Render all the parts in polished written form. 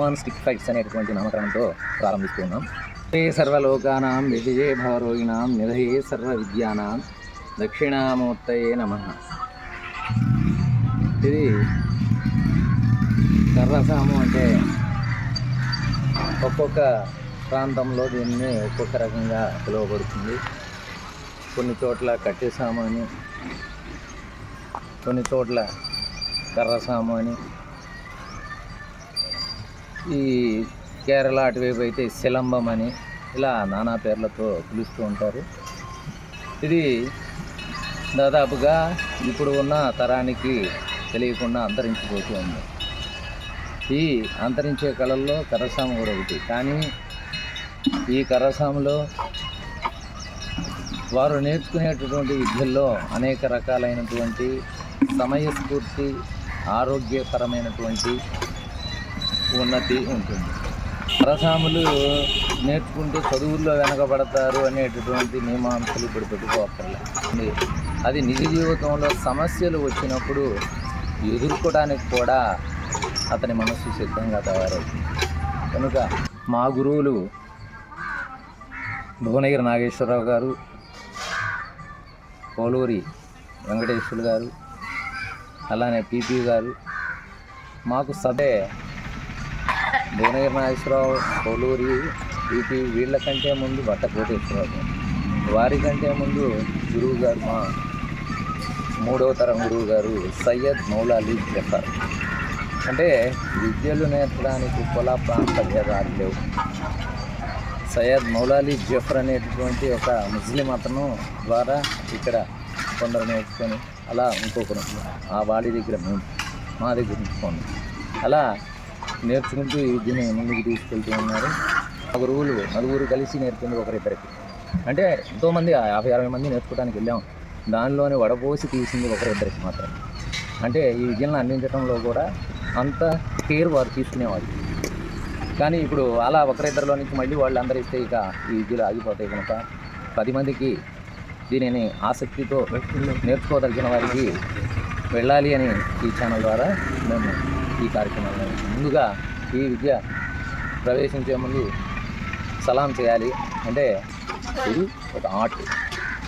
Hanuman stick fights అనేటువంటి నామకరణంతో ప్రారంభిస్తున్నాం. సర్వలోకానాం విజయే భవరోగిణాం నిధయే సర్వ విద్యానాం దక్షిణామూర్తయే నమః. ఇది కర్రసాము అంటే ఒక్కొక్క ప్రాంతంలో దీన్ని ఒక్కొక్క రకంగా పిలువబడుతుంది. కొన్ని చోట్ల కట్టెసాము అని, కొన్ని చోట్ల కర్రసాము అని, ఈ కేరళ అటువైపు అయితే శిలంబం అని, ఇలా నానా పేర్లతో పిలుస్తూ ఉంటారు. ఇది దాదాపుగా ఇప్పుడు ఉన్న తరానికి తెలియకుండా అంతరించిపోతూ ఉంది. ఈ అంతరించే కళల్లో కర్రసాము కూడా ఒకటి. కానీ ఈ కర్రసాములో వారు నేర్చుకునేటటువంటి విద్యల్లో అనేక రకాలైనటువంటి సమయస్ఫూర్తి, ఆరోగ్యకరమైనటువంటి ఉన్నతి ఉంటుంది. కర్రసాములు నేర్చుకుంటే చదువుల్లో వెనకబడతారు అనేటటువంటి నియమాంశాలు ఇప్పుడు పెట్టుకోవక్కర్లేదు. అది నిజ జీవితంలో సమస్యలు వచ్చినప్పుడు ఎదుర్కోవడానికి కూడా అతని మనస్సు సిద్ధంగా తయారవుతుంది. కనుక మా గురువులు భువనగిరి నాగేశ్వరరావు గారు, పోలూరి వెంకటేశ్వరులు గారు, అలానే పిపి గారు మాకు సదే. భువనగిరి నాగేశ్వరరావు, పోలూరి, పిపి వీళ్ళకంటే ముందు భట్ట కోటేశ్వరరావు, వారికంటే ముందు గురువు గారు, మా 3వ తరం గురువు గారు సయ్యద్ మౌలాలి జఫర్. అంటే విద్యలు నేర్పడానికి కుల ప్రాంత భేదాలు లేవు. సయ్యద్ మౌలాలి జఫర్ అనేటటువంటి ఒక ముస్లిం అతను ద్వారా ఇక్కడ కొందరు నేర్చుకొని, అలా ఇంకొకరు ఆ వాడి దగ్గర మేము మా దగ్గర ఉంచుకోండి, అలా నేర్చుకుంటూ ఈ విద్యని ముందుకు తీసుకెళ్తూ ఉన్నారు. ఆ గురువులు నలుగురు కలిసి నేర్పింది ఒకరిద్దరికి. అంటే ఎంతోమంది 50-60 మంది నేర్చుకోవడానికి వెళ్ళాం. దానిలోనే వడపోసి తీసింది ఒకరిద్దరికి మాత్రం. అంటే ఈ విద్యలను అందించడంలో కూడా అంత కేర్ వారు తీసుకునేవారు. కానీ ఇప్పుడు అలా ఒకరిద్దరిలో నుంచి మళ్ళీ వాళ్ళు అందరూ ఇస్తే ఇక ఈ విద్యలు ఆగిపోతాయి. కనుక 10 మందికి దీనిని ఆసక్తితో నేర్చుకోదలిచిన వారికి వెళ్ళాలి అని ఈ ఛానల్ ద్వారా మేము ఈ కార్యక్రమాన్ని ముందుగా ఈ విద్య ప్రవేశించే ముందు సలాం చేయాలి. అంటే ఇది ఒక ఆర్ట్,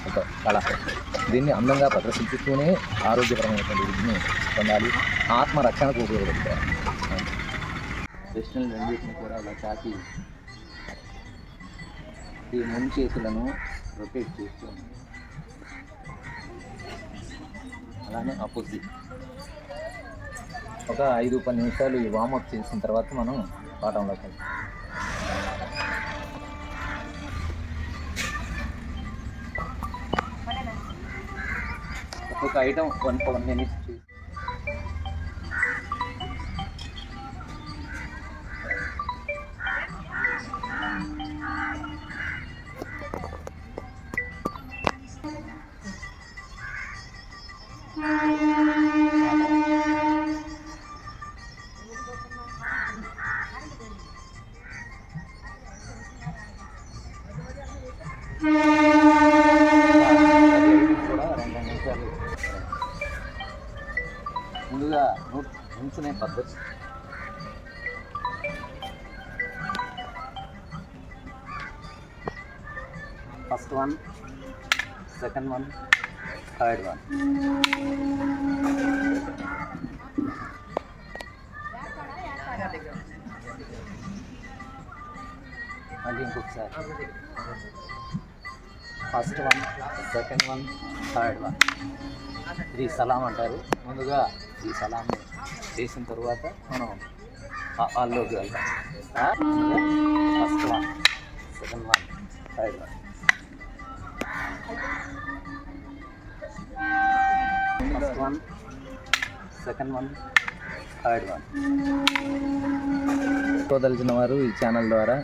ఒక కళ. దీన్ని అందంగా ప్రదర్శించుతూనే ఆరోగ్యపరమైనటువంటి విద్యని పొందాలి, ఆత్మరక్షణకు ఉపయోగపడతారు. ప్రశ్నలు రెండింటిని కూడా అలా చాకి ఈ ముందు చేతులను రొటేట్ చేస్తూ అలానే ఆపోజిట్ ఒక 5-10 నిమిషాలు ఈ వార్మప్ చేసిన తర్వాత మనం పాఠంలోకి వెళ్తాం. ఒక ఐటమ్ 1 minute చేసి ముందుగా ఉంచునే పద్ధతి. First 1, second 1, third 1. మళ్ళీ ఇంకొకసారి ఫస్ట్ 1, సెకండ్ 1, థర్డ్ 1. ఇది సలాం అంటారు. ముందుగా ఈ సలాంని చేసిన తర్వాత మనం వాళ్ళలోకి వెళ్తాం. First 1, second 1, third 1. First 1, second 1, third 1. చూడదలిచిన వారు ఈ ఛానల్ ద్వారా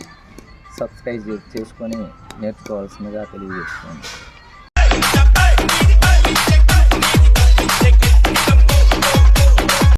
సబ్స్క్రైబ్ చేసుకొని నేర్చుకోవాల్సిందిగా తెలియజేస్తున్నాను.